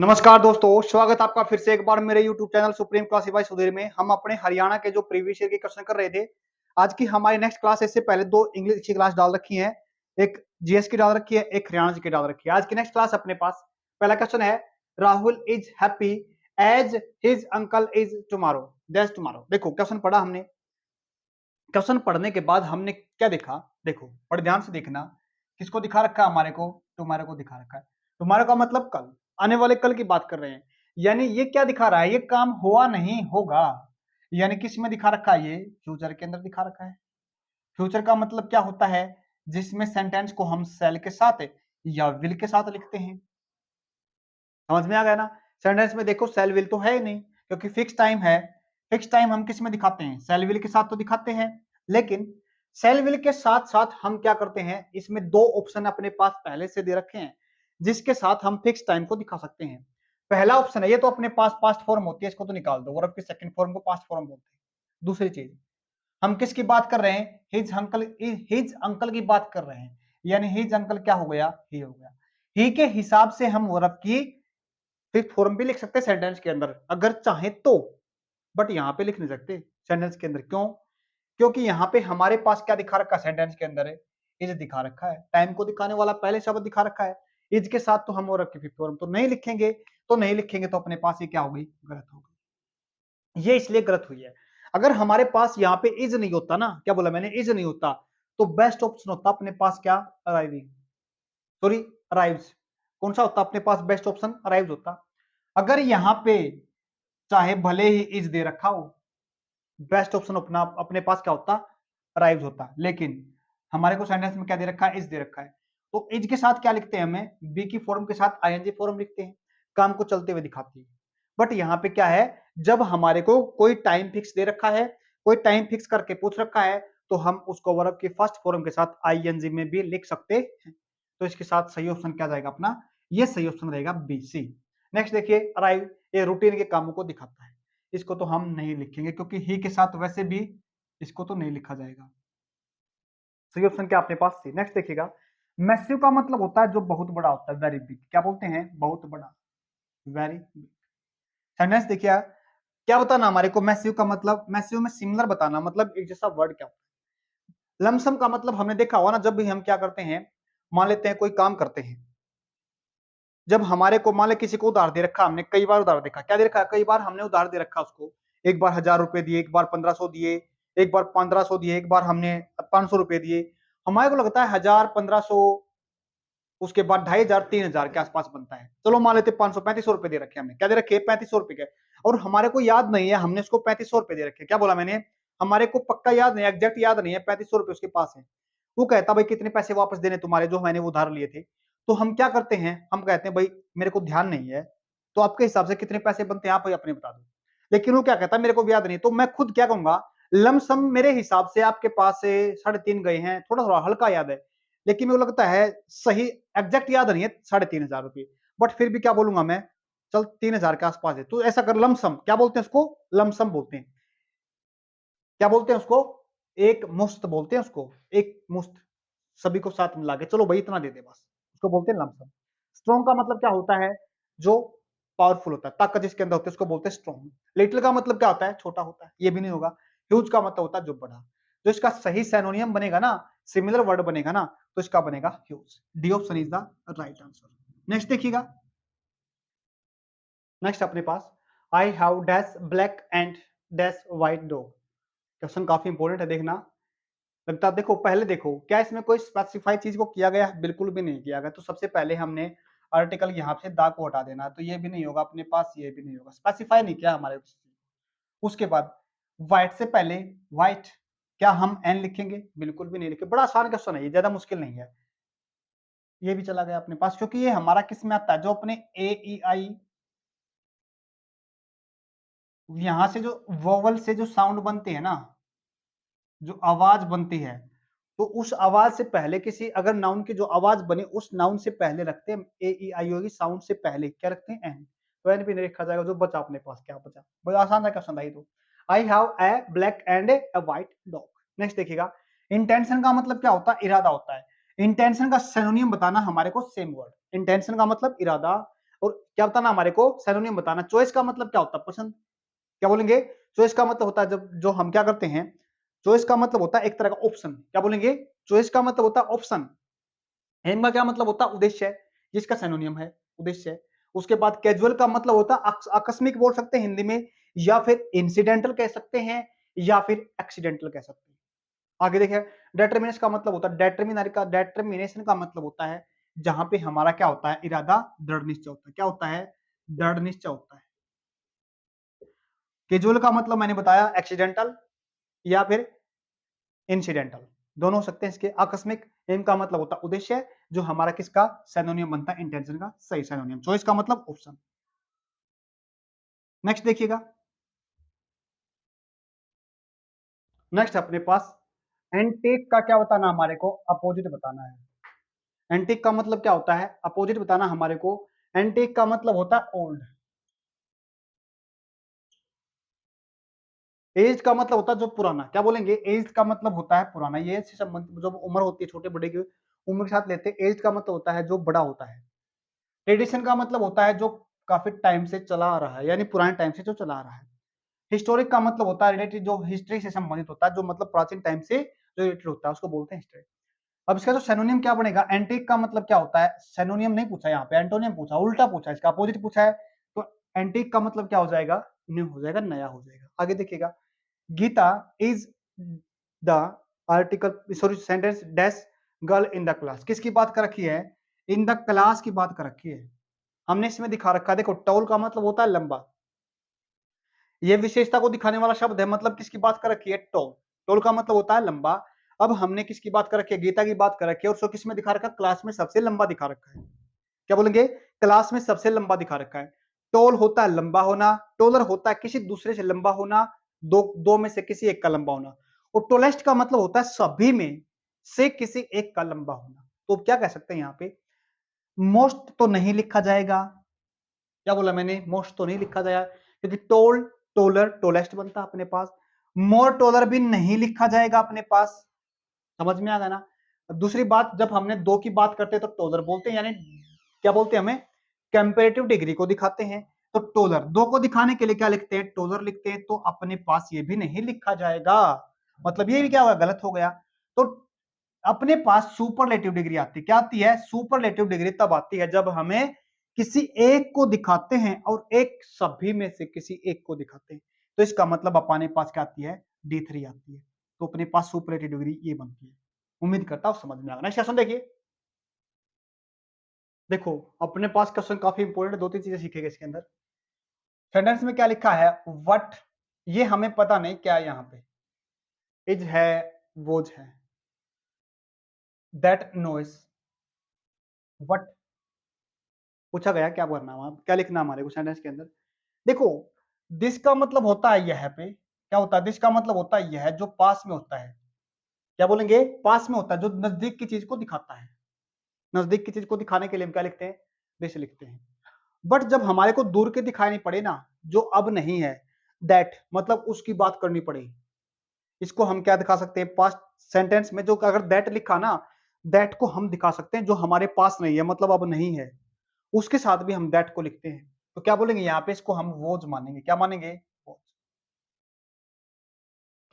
नमस्कार दोस्तों, स्वागत आपका फिर से एक बार मेरे YouTube channel supreme classify Sudhir में। हम अपने हरियाणा के जो प्रीवियस ईयर के क्वेश्चन कर रहे थे। आज की हमारी नेक्स्ट क्लास, इससे पहले दो इंग्लिश की क्लास डाल रखी है, एक जीएस की डाल रखी है, एक हरियाणा जी की डाल रखी है। आज की नेक्स्ट क्लास अपने पास पहला क्वेश्चन है, Rahul is happy as his uncle is tomorrow that's tomorrow. देखो क्वेश्चन पढ़ा हमने। क्वेश्चन पढ़ने के बाद हमने क्या देखा, देखो बड़े ध्यान से देखना। किसको दिखा रखा है? हमारे को टुमारो को दिखा रखा है। टुमारो का मतलब कल, आने वाले कल की बात कर रहे हैं। यानी ये क्या दिखा रहा है? ये काम हुआ नहीं होगा। यानी किस में दिखा रखा है? ये फ्यूचर के अंदर दिखा रखा है। फ्यूचर का मतलब क्या होता है? जिसमें सेंटेंस को हम सेल के साथ या विल के साथ लिखते हैं। समझ में आ गया ना? सेंटेंस में देखो सेल विल तो है ही नहीं, क्योंकि फिक्स टाइम है। फिक्स टाइम हम किस में दिखाते हैं? सेल विल के साथ तो दिखाते हैं। लेकिन सेल विल के साथ साथ हम क्या करते हैं? इसमें दो ऑप्शन अपने पास पहले से दे रखे हैं, जिसके साथ हम फिक्स टाइम को दिखा सकते हैं। पहला ऑप्शन है, ये तो अपने पास पास्ट फॉर्म होती है, इसको तो निकाल दो, वर्ब की सेकंड फॉर्म को पास्ट फॉर्म बोलते हैं। दूसरी चीज, हम किसकी बात कर रहे हैं? हिज अंकल की बात कर रहे हैं। यानी हिज अंकल क्या हो गया? ही हो गया। ही के हिसाब से हम वर्ब की फिफ्थ फॉर्म भी लिख सकते हैं सेंटेंस के अंदर अगर चाहे तो। बट यहां पे लिख नहीं सकते सेंटेंस के अंदर। क्यों? क्योंकि यहाँ पे हमारे पास क्या दिखा रखा है? सेंटेंस के अंदर है इज दिखा रखा है। टाइम को दिखाने वाला पहले शब्द दिखा रखा है। इज के साथ तो हम और की फिफ्थ फॉर्म तो नहीं लिखेंगे। तो नहीं लिखेंगे तो अपने पास ये क्या होगी? गलत होगी। ये इसलिए गलत हुई है। अगर हमारे पास यहाँ पे इज नहीं होता ना, क्या बोला मैंने? इज नहीं होता तो बेस्ट ऑप्शन होता अपने पास क्या? Arriving, sorry arrives. कौन सा होता अपने पास? बेस्ट ऑप्शन अराइव्स होता। अगर यहाँ पे चाहे भले ही इज दे रखा हो, बेस्ट ऑप्शन अपना अपने पास क्या होता? अराइव्स होता। लेकिन हमारे को सेंटेंस में क्या दे रखा है? इज दे रखा है। तो इज के साथ क्या लिखते हैं? हमें बी की फॉर्म के साथ आईएनजी फॉर्म लिखते हैं, काम को चलते हुए दिखाती है। बट यहाँ पे क्या है? जब हमारे को कोई टाइम फिक्स दे रखा है, कोई टाइम फिक्स करके पूछ रखा है, तो हम उसको वर्ब की फर्स्ट फॉर्म के साथ आईएनजी में भी लिख सकते हैं। तो इसके साथ सही ऑप्शन क्या जाएगा अपना? ये सही ऑप्शन रहेगा बी सी। नेक्स्ट देखिए, अराइव, ये रूटीन के कामों को दिखाता है। इसको तो हम नहीं लिखेंगे क्योंकि ही के साथ वैसे भी इसको तो नहीं लिखा जाएगा। सही ऑप्शन क्या अपने पास? सी। नेक्स्ट देखिएगा, मैसिव का मतलब होता है जो बहुत बड़ा होता है, वेरी बिग। क्या बोलते हैं? बहुत बड़ा, वेरी बिग। सेंटेंस देखिए, क्या बताना हमारे को? मैसिव का मतलब, मैसिव में सिमिलर बताना, मतलब एक जैसा वर्ड क्या होता है। लमसम का मतलब हमने देखा होगा ना, जब भी हम क्या करते हैं, मान लेते हैं कोई काम करते हैं, जब हमारे को मान ले किसी को उधार दे रखा, हमने कई बार उधार देखा, क्या दे रखा? कई बार हमने उधार दे रखा उसको। एक बार 1000 रुपए दिए, एक बार 1500 दिए, एक बार 1500 दिए, एक बार हमने 500 रुपए दिए। हमारे को लगता है 1000, 1500, उसके बाद 2500, 3000 के आसपास बनता है। चलो मान लेते 500, 3500 रुपए दे रखे हमने। क्या दे रखे? 3500 रुपए के। और हमारे को याद नहीं है हमने उसको 3500 रुपए दे रखे। क्या बोला मैंने? हमारे को पक्का याद नहीं है, एग्जैक्ट याद नहीं है, 3500 रुपए उसके पास है। वो कहता भाई कितने पैसे वापस देने तुम्हारे जो मैंने उधार लिए थे। तो हम क्या करते हैं? हम कहते हैं भाई मेरे को ध्यान नहीं है, तो आपके हिसाब से कितने पैसे बनते हैं आप भाई अपने बता दो। लेकिन वो क्या कहता है? मेरे को भी याद नहीं। तो मैं खुद क्या कहूंगा? लमसम मेरे हिसाब से आपके पास से 3.5 गए हैं, थोड़ा थोड़ा हल्का याद है, लेकिन मेरे को लगता है सही एग्जैक्ट याद नहीं है 3500 रुपये। बट फिर भी क्या बोलूंगा मैं? चल 3000 के आसपास है, तो ऐसा कर लमसम। क्या बोलते हैं उसको? लमसम बोलते हैं। क्या बोलते हैं उसको? एक मुश्त बोलते हैं उसको, एक मुश्त, सभी को साथ मिला के चलो भाई इतना दे दे बस, उसको बोलते हैं लमसम। स्ट्रॉन्ग का मतलब क्या होता है? जो पावरफुल होता है, ताकत जिसके अंदर होती है, उसको बोलते हैं स्ट्रॉन्ग। लिटिल का मतलब क्या होता है? छोटा होता है, ये भी नहीं होगा। ह्यूज का मतलब होता है जो बड़ा। जो इसका सही सैनोनियम बनेगा ना, सिमिलर वर्ड बनेगा ना, तो इसका बनेगा huge. D option is the right answer. Next देखिएगा, नेक्स्ट अपने पास, I have dash black and dash white dog. Question काफी इंपॉर्टेंट है, देखना। लगता है देखो, पहले देखो क्या इसमें कोई स्पेसिफाई चीज को किया गया है? बिल्कुल भी नहीं किया गया। तो सबसे पहले हमने आर्टिकल यहाँ से दा को हटा देना, तो ये भी नहीं होगा अपने पास, ये भी नहीं होगा, स्पेसिफाई नहीं किया हमारे। उसके बाद व्हाइट से पहले व्हाइट, क्या हम एन लिखेंगे? बिल्कुल भी नहीं लिखे। बड़ा आसान क्वेश्चन है ये, ज्यादा मुश्किल नहीं है। ये भी चला गया अपने पास, क्योंकि ये हमारा किस में आता है? जो अपने ए ई आई, यहां से जो वोवल से जो साउंड बनते हैं ना, जो आवाज बनती है, तो उस आवाज से पहले किसी अगर नाउन की जो आवाज बने, उस नाउन से पहले रखते हैं ए ई आई होगी, साउंड से पहले क्या रखते हैं? एन। तो एन भी नहीं रखा जाएगा। जो बचा अपने पास, क्या बचा? बड़ा आसान था क्वेश्चन था ये तो। I have a black and a white dog. Next देखिएगा, इंटेंशन का मतलब क्या होता है? इरादा होता है। इंटेंशन का सिनोनियम बताना हमारे को, सेम वर्ड। इंटेंशन का मतलब इरादा, और क्या बताना हमारे को, सिनोनिम बताना। चॉइस का मतलब क्या होता है, पसंद। क्या बोलेंगे, चॉइस का मतलब होता है जब जो हम क्या करते हैं, चॉइस का मतलब होता है एक तरह का ऑप्शन। क्या बोलेंगे, चॉइस का मतलब होता है ऑप्शन। एम का क्या मतलब होता है, उद्देश्य, जिसका सिनोनियम है उद्देश्य। उसके बाद कैजुअल का मतलब होता है आकस्मिक बोल सकते हैं हिंदी में, या फिर इंसिडेंटल कह सकते हैं, या फिर एक्सीडेंटल कह सकते हैं। आगे देखिए, डेटर्मिनेशन का मतलब होता है, डेटर्मिनेशन का मतलब होता है जहां पे हमारा क्या होता है, इरादा दृढ़ निश्चय होता है। क्या होता है, दृढ़ निश्चय होता है। कैजुअल का मतलब मैंने बताया एक्सीडेंटल या फिर इंसिडेंटल, दोनों हो सकते हैं इसके। आकस्मिक, एम का मतलब होता है उद्देश्य, जो हमारा किसका सिनोनियम बनता है, इंटेंशन का सही सिनोनियम। चॉइस का मतलब ऑप्शन। नेक्स्ट देखिएगा, नेक्स्ट अपने पास एंटीक का क्या बताना हमारे को, अपोजिट बताना है। एंटीक का मतलब क्या होता है, अपोजिट बताना हमारे को। एंटीक का मतलब होता है ओल्ड। एज का मतलब होता है जो पुराना। क्या बोलेंगे, एज का मतलब होता है पुराना। ये एज से संबंधित जो उम्र होती है, छोटे बड़े की उम्र के साथ लेते हैं। एज का मतलब होता है जो बड़ा होता है। ट्रेडिशन का मतलब होता है जो काफी टाइम से चला आ रहा है, यानी पुराने टाइम से जो चला आ रहा है। हिस्टोरिक का मतलब होता है रिलेटेड, जो हिस्ट्री से संबंधित होता है, जो मतलब प्राचीन टाइम से रिलेटेड होता है, उसको बोलते हैं हिस्ट्री। अब इसका जो सिनोनियम क्या बनेगा, एंटीक का मतलब क्या होता है, सिनोनियम नहीं पूछा यहाँ पे, एंटोनियम पूछा, उल्टा पूछा, इसका अपोजिट पूछा है। तो एंटीक का मतलब क्या हो जाएगा, न्यू हो जाएगा, नया हो जाएगा। आगे देखिएगा, Gita is the article sorry sentence dash girl in the class, किसकी बात कर रखी है, इन द क्लास की बात कर रखी है। हमने इसमें दिखा रखा है, देखो टॉल का मतलब होता है लंबा, ये विशेषता को दिखाने वाला शब्द है, मतलब किसकी बात कर रखी है, टॉल। टॉल का मतलब होता है लंबा। अब हमने किसकी बात कर रखी है, गीता की बात कर रखी है, और उसको किसमें दिखा रखा है, क्लास में सबसे लंबा दिखा रखा है। क्या बोलेंगे, क्लास में सबसे लंबा दिखा रखा है। टॉल होता है लंबा होना, टोलर होता है किसी दूसरे से लंबा होना, दो दो में से किसी एक का लंबा होना, और टोलेस्ट का मतलब होता है सभी में से किसी एक का लंबा होना। तो क्या कह सकते हैं यहाँ पे, मोस्ट तो नहीं लिखा जाएगा। क्या बोला मैंने, मोस्ट तो नहीं लिखा जाएगा, क्योंकि टोल, टोलर, टोलेस्ट बनता है अपने पास। मोर टोलर भी नहीं लिखा जाएगा अपने पास। समझ में आ गया ना। दूसरी बात, जब हमने दो की बात करते हैं तो टोलर बोलते हैं, यानी क्या बोलते हैं, हमें कंपैरेटिव डिग्री को दिखाते हैं। तो टोलर, दो को दिखाने के लिए क्या लिखते हैं, टोलर लिखते हैं। तो अपने पास ये भी नहीं लिखा जाएगा, मतलब ये भी क्या हुआ, गलत हो गया। तो अपने पास सुपरलेटिव डिग्री आती है। क्या आती है, सुपरलेटिव डिग्री तब आती है जब हमें किसी एक को दिखाते हैं और एक सभी में से किसी एक को दिखाते हैं। तो इसका मतलब अपने पास क्या आती है, D3 आती है। तो अपने पास सुपरलेटिव डिग्री ये बनती है। उम्मीद करता हूं समझ में आ गया। नेक्स्ट क्वेश्चन देखिए, देखो अपने पास क्वेश्चन काफी इंपॉर्टेंट, दो तीन चीजें सीखेंगे इसके अंदर। सेंटेंस में क्या लिखा है, व्हाट, ये हमें पता नहीं क्या है यहाँ पे, इज है, वोज है, दैट नोइस, व्हाट पूछा गया, क्या करना है, क्या लिखना हमारे को सेंटेंस के अंदर। देखो, दिस का मतलब होता है यह पे, क्या होता है, दिस का मतलब होता है यह, जो पास में होता है। क्या बोलेंगे, पास में होता है, जो नजदीक की चीज को दिखाता है। नजदीक की चीज को दिखाने के लिए हम क्या लिखते हैं, दिस लिखते हैं। बट जब हमारे को दूर के दिखाई नहीं पड़े ना, जो अब नहीं है, दैट मतलब उसकी बात करनी पड़े, इसको हम क्या दिखा सकते हैं, पास्ट सेंटेंस में जो अगर दैट लिखा ना, दैट को हम दिखा सकते हैं जो हमारे पास नहीं है, मतलब अब नहीं है, उसके साथ भी हम दैट को लिखते हैं। तो क्या बोलेंगे यहाँ पे, इसको हम वोज मानेंगे। क्या मानेंगे,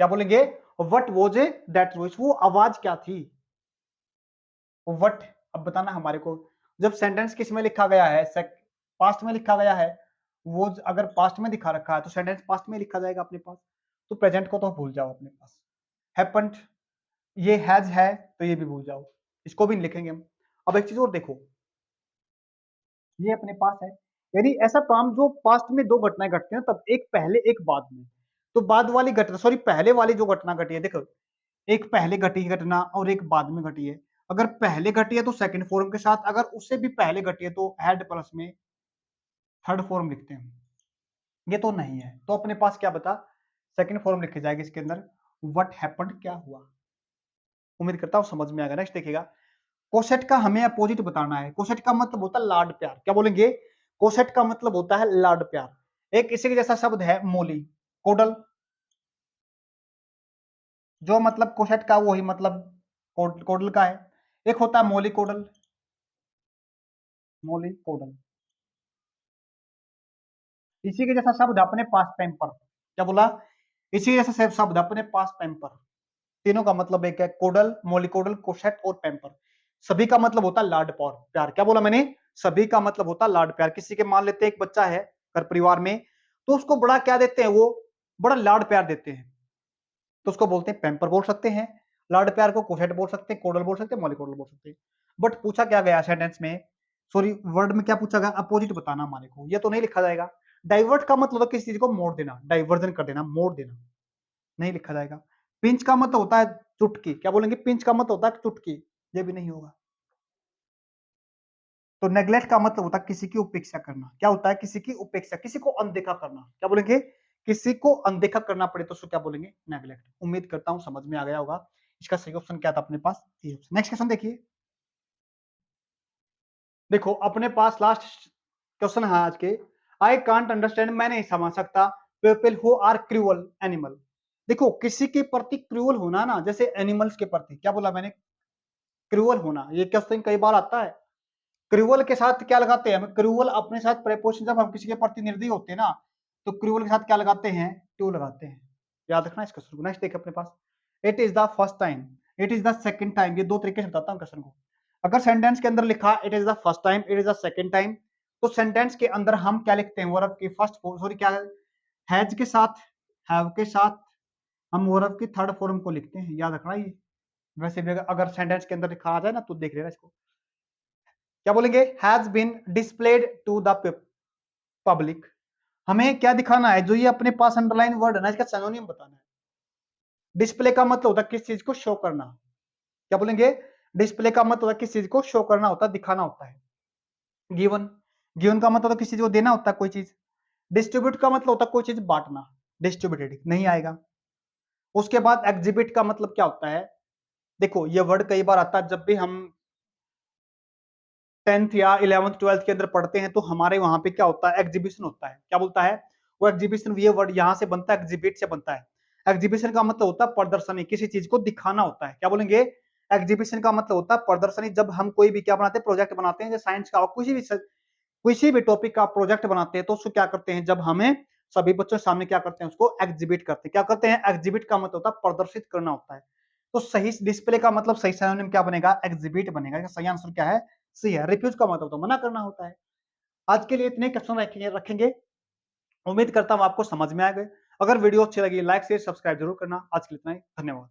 क्या बोलेंगे, what was a that voice, वो आवाज क्या थी, वट। अब बताना हमारे को, जब सेंटेंस किस में लिखा गया है, पास्ट में लिखा गया है, वो अगर पास्ट में दिखा रखा है तो सेंटेंस पास्ट में लिखा जाएगा अपने पास। तो प्रेजेंट को तो भूल जाओ अपने पास, हैपेंड, ये हैज है तो ये भी भूल जाओ, इसको भी नहीं लिखेंगे हम। अब एक चीज और देखो, ये अपने पास है, यदि ऐसा काम जो पास्ट में दो घटनाएं घटती हैं, तब एक पहले एक बाद में, तो बाद वाली घटना सॉरी पहले वाली जो घटना घटी है, देखो एक पहले घटी घटना और एक बाद में घटी है। अगर पहले घटी है तो सेकंड फॉर्म के साथ, अगर उससे भी पहले घटी है तो हेड प्लस में थर्ड फॉर्म लिखते हैं। ये तो नहीं है, तो अपने पास क्या बता, सेकंड फॉर्म लिखी जाएगी इसके अंदर, व्हाट हैपेंड, क्या हुआ। उम्मीद करता हूं समझ में आ गया। नेक्स्ट देखिएगा, कोसेट का हमें अपोजिट बताना है। कोसेट का मतलब होता है लाड प्यार। क्या बोलेंगे, कोसेट का मतलब होता है लाड प्यार। एक इसी के जैसा शब्द है मोली, कोडल, जो मतलब कोसेट का वही मतलब कोडल का है। एक होता है मोली कोडल, मोली कोडल। इसी के जैसा शब्द अपने पास पैम्पर, क्या बोला, इसी जैसा शब्द अपने पास पैम्पर, तीनों का मतलब एक है, कोडल, मोलिकोडल, कोशेट और पैम्पर। सभी का मतलब होता है लाड प्यार। क्या बोला मैंने, सभी का मतलब होता है लाड प्यार। किसी के मान लेते हैं एक बच्चा है घर परिवार में, तो उसको बड़ा क्या देते हैं, वो बड़ा लाड प्यार देते हैं, तो उसको बोलते हैं पैम्पर बोल सकते हैं, लाड प्यार को कोशेट बोल सकते हैं, कोडल बोल सकते हैं, मोलिकोडल बोल सकते हैं। बट पूछा क्या गया सेंटेंस में, सॉरी वर्ड में क्या पूछा गया, अपोजिट बताना हमारे को, ये तो नहीं लिखा जाएगा। डाइवर्ट का मतलब है किसी चीज को मोड़ देना, डाइवर्जन कर देना, मोड़ देना, नहीं लिखा जाएगा। पिंच का मतलब होता है चुटकी, क्या बोलेंगे, पिंच का मतलब होता है चुटकी, ये भी नहीं होगा। तो नेग्लेक्ट का मतलब होता है किसी की उपेक्षा करना, क्या होता है, किसी की उपेक्षा, किसी को अनदेखा करना, क्या बोलेंगे, किसी को अनदेखा करना पड़े तो उसको क्या बोलेंगे, नेग्लेक्ट। उम्मीद करता हूं समझ में आ गया होगा। इसका सही ऑप्शन क्या था अपने पास, नेक्स्ट क्वेश्चन देखिए। देखो अपने पास लास्ट क्वेश्चन है आज के, आई कांट अंडरस्टैंड, मैं नहीं समझ सकता, people who are cruel animal. देखो किसी के प्रति क्रूअल होना ना, जैसे एनिमल्स के प्रति, क्या बोला मैंने, क्रूअल होना, ये क्वेश्चन कई बार आता है। क्रूअल के साथ क्या लगाते हैं हम, क्रूअल अपने साथ प्रेपोजिशन, जब हम किसी के प्रति निर्दयी होते हैं ना, तो क्रूअल के साथ क्या लगाते हैं, टू लगाते हैं। याद रखना इस क्वेश्चन को। नेक्स्ट देखिए अपने पास, it is the first time, it is the second time, ये दो तरीके से बताता हूँ क्वेश्चन को। अगर सेंटेंस के अंदर लिखा it is the first time, it is the second time, तो सेंटेंस के अंदर हम क्या लिखते हैं, वर्ब की फर्स्ट, सॉरी क्या, हैज के साथ, हैव के साथ हम वर्ब की थर्ड फॉर्म को लिखते हैं, याद रखना ये। वैसे भी अगर सेंटेंस के अंदर लिखा आ जाए ना, तो देख लेना इसको, क्या बोलेंगे, has been displayed to the public. हमें क्या दिखाना है, जो ये अपने पास अंडरलाइन वर्ड है ना, इसका सिनोनिम बताना है। डिस्प्ले का मतलब होता है किस चीज को शो करना, क्या बोलेंगे, डिस्प्ले का मतलब होता है किस चीज को शो करना होता है, दिखाना होता है। गिवन, गिवन का मतलब किसी चीज को देना होता है कोई चीज। डिस्ट्रीब्यूट का मतलब होता है कोई चीज बांटना, डिस्ट्रीब्यूटेड नहीं आएगा। उसके बाद एग्जिबिट का मतलब क्या होता है, देखो ये वर्ड कई बार आता है जब भी हम 10th या 11th 12th के अंदर पढ़ते हैं, तो हमारे वहां पे क्या होता है, एग्जीबिशन होता है, क्या बोलता है वो, एग्जीबिशन, ये वर्ड यहां से बनता है, एग्जिबिट से बनता है। एग्जीबिशन का मतलब होता है प्रदर्शनी, किसी चीज को दिखाना होता है, क्या बोलेंगे, एग्जीबिशन का मतलब होता है प्रदर्शनी। जब हम कोई भी क्या बनाते हैं, प्रोजेक्ट बनाते हैं, जैसे साइंस का किसी भी टॉपिक का प्रोजेक्ट बनाते हैं, तो उसको क्या करते हैं, जब हमें सभी बच्चों के सामने क्या करते हैं, उसको एग्जिबिट करते हैं, क्या करते हैं, एग्जिबिट का मतलब होता है प्रदर्शित करना होता है। तो सही डिस्प्ले का मतलब सही सिनोनिम क्या बनेगा, एग्जिबिट बनेगा। सही आंसर क्या है, सी है। रिफ्यूज का मतलब तो मना करना होता है। आज के लिए इतने क्वेश्चन रखेंगे। उम्मीद करता हूं आपको समझ में आ गए। अगर वीडियो अच्छी लगी, लाइक शेयर सब्सक्राइब जरूर करना। आज के लिए इतना ही, धन्यवाद।